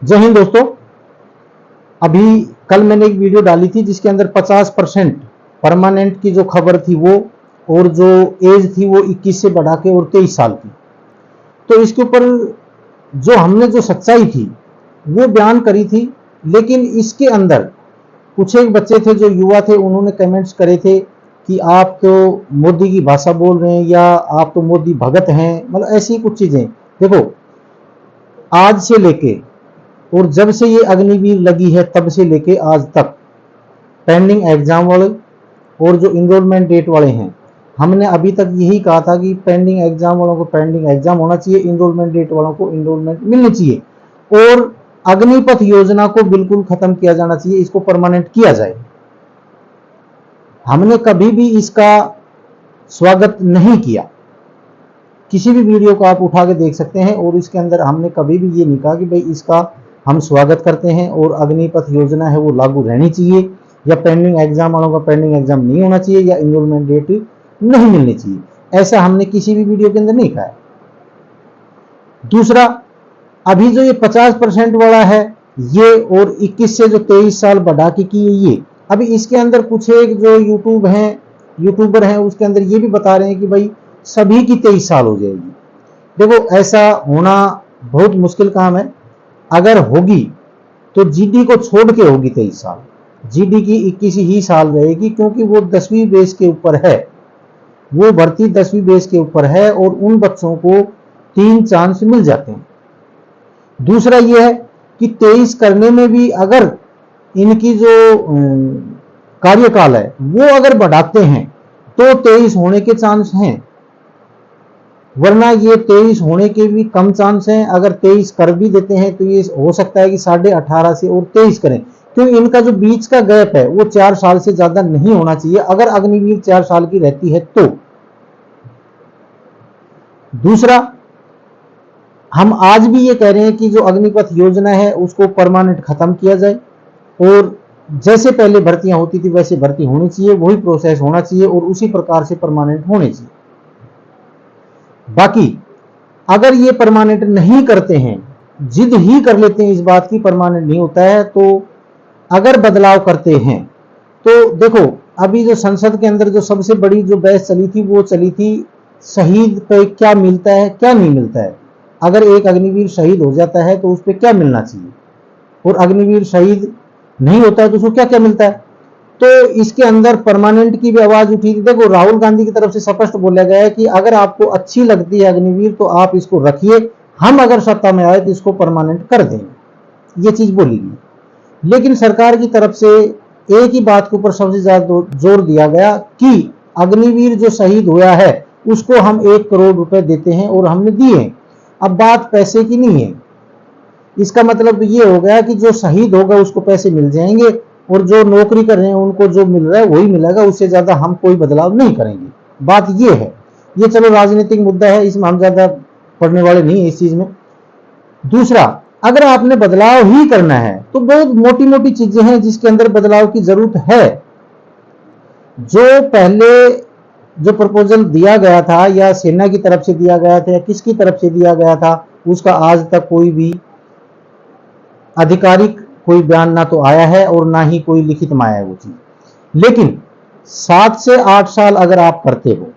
जय हिंद दोस्तों। अभी कल मैंने एक वीडियो डाली थी जिसके अंदर 50% परमानेंट की जो खबर थी वो, और जो एज थी वो 21 से बढ़ा के और 23 साल की। तो इसके ऊपर जो हमने जो सच्चाई थी वो बयान करी थी, लेकिन इसके अंदर कुछ एक बच्चे थे जो युवा थे, उन्होंने कमेंट्स करे थे कि आप तो मोदी की भाषा बोल रहे हैं या आप तो मोदी भगत हैं, मतलब ऐसी कुछ चीजें। देखो, आज से लेके और जब से ये अग्निवीर लगी है तब से लेके आज तक पेंडिंग एग्जाम वाले और जो इनरोलमेंट डेट वाले हैं, हमने अभी तक यही कहा था कि पेंडिंग एग्जाम वालों को पेंडिंग एग्जाम होना चाहिए, इनरोलमेंट डेट वालों को इनरोलमेंट मिलनी चाहिए, और अग्निपथ योजना को बिल्कुल खत्म किया जाना चाहिए, इसको परमानेंट किया जाए। हमने कभी भी इसका स्वागत नहीं किया। किसी भी वीडियो को आप उठा के देख सकते हैं, और इसके अंदर हमने कभी भी ये नहीं कहा कि भाई इसका हम स्वागत करते हैं और अग्निपथ योजना है वो लागू रहनी चाहिए, या पेंडिंग एग्जाम वालों का पेंडिंग एग्जाम नहीं होना चाहिए, या इनरोलमेंट डेट नहीं मिलनी चाहिए। ऐसा हमने किसी भी वीडियो के अंदर नहीं कहा है। दूसरा, अभी जो ये 50% वाला है ये, और 21 से जो 23 साल बढ़ा के की ये, अभी इसके अंदर कुछ एक जो यूट्यूबर हैं उसके अंदर ये भी बता रहे हैं कि भाई सभी की 23 साल हो जाएगी। देखो, ऐसा होना बहुत मुश्किल काम है। अगर होगी तो जीडी को छोड़ के होगी 23 साल, जीडी की 21 ही साल रहेगी, क्योंकि वो 10वीं बेस के ऊपर है, वो भर्ती 10वीं बेस के ऊपर है, और उन बच्चों को 3 चांस मिल जाते हैं। दूसरा ये है कि 23 करने में भी अगर इनकी जो कार्यकाल है वो अगर बढ़ाते हैं तो 23 होने के चांस हैं, वरना ये 23 होने के भी कम चांस हैं। अगर 23 कर भी देते हैं तो ये हो सकता है कि 18.5 से और 23 करें, क्योंकि इनका जो बीच का गैप है वो 4 साल से ज्यादा नहीं होना चाहिए, अगर अग्निवीर 4 साल की रहती है तो। दूसरा, हम आज भी ये कह रहे हैं कि जो अग्निपथ योजना है उसको परमानेंट खत्म किया जाए, और जैसे पहले भर्तियां होती थी वैसे भर्ती होनी चाहिए, वही प्रोसेस होना चाहिए, और उसी प्रकार से परमानेंट होने चाहिए। बाकी अगर ये परमानेंट नहीं करते हैं, जिद ही कर लेते हैं इस बात की परमानेंट नहीं होता है, तो अगर बदलाव करते हैं तो देखो, अभी जो संसद के अंदर जो सबसे बड़ी जो बहस चली थी वो चली थी शहीद पे क्या मिलता है क्या नहीं मिलता है। अगर एक अग्निवीर शहीद हो जाता है तो उस पर क्या मिलना चाहिए, और अग्निवीर शहीद नहीं होता है तो उसको क्या क्या मिलता है। तो इसके अंदर परमानेंट की भी आवाज उठी थी। देखो, राहुल गांधी की तरफ से स्पष्ट बोला गया है कि अगर आपको अच्छी लगती है अग्निवीर तो आप इसको रखिए, हम अगर सत्ता में आए तो इसको परमानेंट कर देंगे, ये चीज बोली गई। लेकिन सरकार की तरफ से एक ही बात के ऊपर सबसे ज्यादा जोर दिया गया कि अग्निवीर जो शहीद हुआ है उसको हम 1 करोड़ रुपए देते हैं, और हमने दिए। अब बात पैसे की नहीं है, इसका मतलब तो ये हो गया कि जो शहीद होगा उसको पैसे मिल जाएंगे, और जो नौकरी कर रहे हैं उनको जो मिल रहा है वही मिलेगा, उससे ज्यादा हम कोई बदलाव नहीं करेंगे। बात ये है। ये चलो राजनीतिक मुद्दा है, इसमें हम ज्यादा पढ़ने वाले नहीं है इस चीज में। दूसरा, अगर आपने बदलाव ही करना है तो बहुत मोटी मोटी चीजें हैं जिसके अंदर बदलाव की जरूरत है। जो पहले जो प्रपोजल दिया गया था, या सेना की तरफ से दिया गया था या किसकी तरफ से दिया गया था, उसका आज तक कोई भी आधिकारिक कोई बयान ना तो आया है और ना ही कोई लिखित में आया है वो चीज। लेकिन 7 से 8 साल अगर आप करते हो,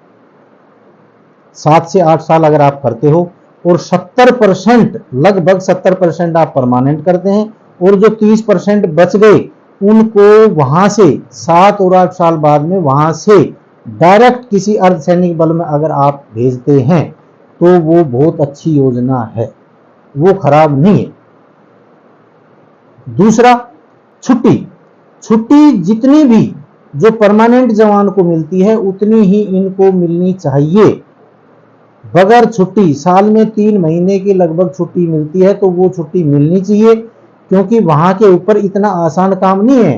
7 से 8 साल अगर आप करते हो, और 70% लगभग 70% आप परमानेंट करते हैं, और जो 30% बच गए उनको वहां से 7 और 8 साल बाद में वहां से डायरेक्ट किसी अर्धसैनिक बल में अगर आप भेजते हैं तो वो बहुत अच्छी योजना है, वो खराब नहीं है। दूसरा, छुट्टी जितनी भी जो परमानेंट जवान को मिलती है उतनी ही इनको मिलनी चाहिए। बगैर छुट्टी साल में 3 महीने की लगभग छुट्टी मिलती है, तो वो छुट्टी मिलनी चाहिए, क्योंकि वहां के ऊपर इतना आसान काम नहीं है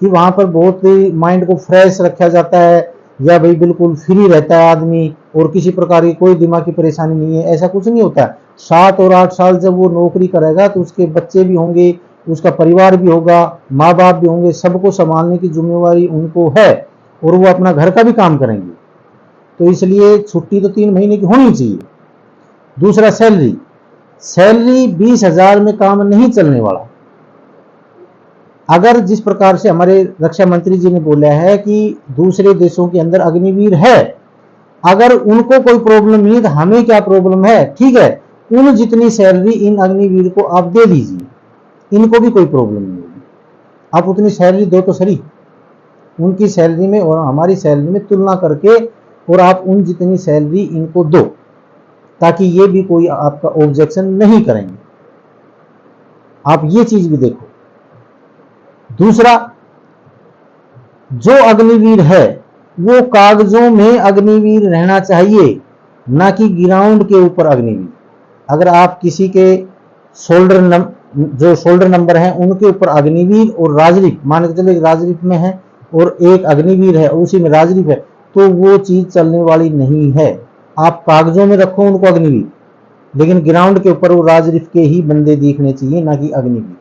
कि वहां पर बहुत ही माइंड को फ्रेश रखा जाता है, या भाई बिल्कुल फ्री रहता है आदमी और किसी प्रकार की कोई दिमाग की परेशानी नहीं है, ऐसा कुछ नहीं होता। 7 और 8 साल जब वो नौकरी करेगा तो उसके बच्चे भी होंगे, उसका परिवार भी होगा, माँ बाप भी होंगे, सबको संभालने की जिम्मेवारी उनको है, और वो अपना घर का भी काम करेंगे। तो इसलिए छुट्टी तो 3 महीने की होनी चाहिए। दूसरा, सैलरी सैलरी 20,000 में काम नहीं चलने वाला। अगर जिस प्रकार से हमारे रक्षा मंत्री जी ने बोला है कि दूसरे देशों के अंदर अग्निवीर है, अगर उनको कोई प्रॉब्लम नहीं है तो हमें क्या प्रॉब्लम है? ठीक है, उन जितनी सैलरी इन अग्निवीर को आप दे दीजिए, इनको भी कोई प्रॉब्लम नहीं होगी। आप उतनी सैलरी दो तो सही, उनकी सैलरी में और हमारी सैलरी में तुलना करके, और आप उन जितनी सैलरी इनको दो, ताकि ये भी कोई आपका ऑब्जेक्शन नहीं करेंगे। आप ये चीज भी देखो। दूसरा, जो अग्निवीर है वो कागजों में अग्निवीर रहना चाहिए, ना कि ग्राउंड के ऊपर अग्निवीर। अगर आप किसी के जो शोल्डर नंबर है उनके ऊपर अग्निवीर और राजदीप, मान के चलो राजदीप में है और एक अग्निवीर है, उसी में राजदीप है, तो वो चीज चलने वाली नहीं है। आप कागजों में रखो उनको अग्निवीर, लेकिन ग्राउंड के ऊपर वो राजदीप के ही बंदे दिखने चाहिए, ना कि अग्निवीर।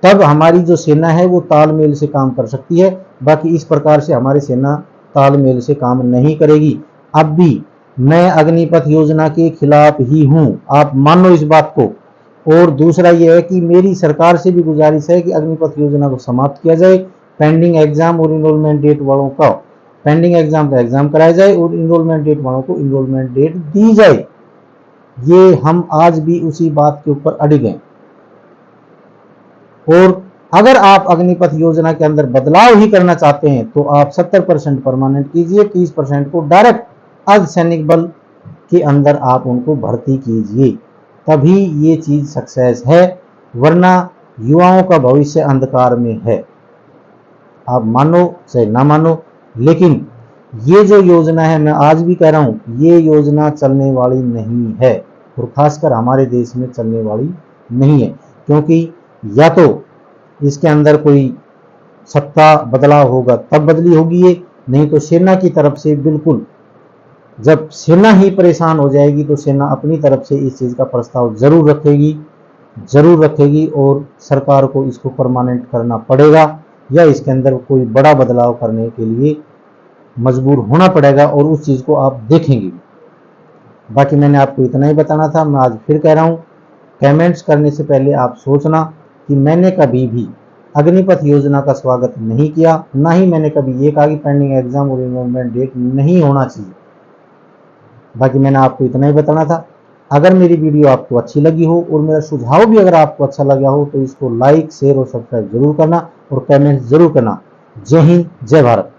तब हमारी जो सेना है वो तालमेल से काम कर सकती है। बाकी इस प्रकार से हमारी सेना तालमेल से काम नहीं करेगी। अब भी मैं अग्निपथ योजना के खिलाफ ही हूं, आप मानो इस बात को। और दूसरा यह है कि मेरी सरकार से भी गुजारिश है कि अग्निपथ योजना को समाप्त किया जाए। पेंडिंग एग्जाम और इनरोलमेंट डेट वालों का पेंडिंग एग्जाम का एग्जाम कराया जाए और इनरोलमेंट डेट वालों को इनरोलमेंट डेट दी जाए। ये हम आज भी उसी बात के ऊपर अड़िग हैं। और अगर आप अग्निपथ योजना के अंदर बदलाव ही करना चाहते हैं तो आप 70% परमानेंट कीजिए, 30% को डायरेक्ट अर्धसैनिक बल के अंदर आप उनको भर्ती कीजिए, तभी ये चीज सक्सेस है। वरना युवाओं का भविष्य अंधकार में है। आप मानो चाहे ना मानो, लेकिन ये जो योजना है, मैं आज भी कह रहा हूं, ये योजना चलने वाली नहीं है, और खासकर हमारे देश में चलने वाली नहीं है। क्योंकि या तो इसके अंदर कोई सत्ता बदलाव होगा तब बदली होगी ये, नहीं तो सेना की तरफ से बिल्कुल, जब सेना ही परेशान हो जाएगी तो सेना अपनी तरफ से इस चीज का प्रस्ताव जरूर रखेगी और सरकार को इसको परमानेंट करना पड़ेगा, या इसके अंदर कोई बड़ा बदलाव करने के लिए मजबूर होना पड़ेगा, और उस चीज को आप देखेंगे। बाकी मैंने आपको इतना ही बताना था। मैं आज फिर कह रहा हूं, कमेंट्स करने से पहले आप सोचना कि मैंने कभी भी अग्निपथ योजना का स्वागत नहीं किया, ना ही मैंने कभी ये कहा कि पेंडिंग एग्जाम और इनरोलमेंट डेट नहीं होना चाहिए। बाकी मैंने आपको इतना ही बताना था। अगर मेरी वीडियो आपको अच्छी लगी हो और मेरा सुझाव भी अगर आपको अच्छा लगा हो तो इसको लाइक, शेयर और सब्सक्राइब जरूर करना और कमेंट जरूर करना। जय हिंद, जय भारत।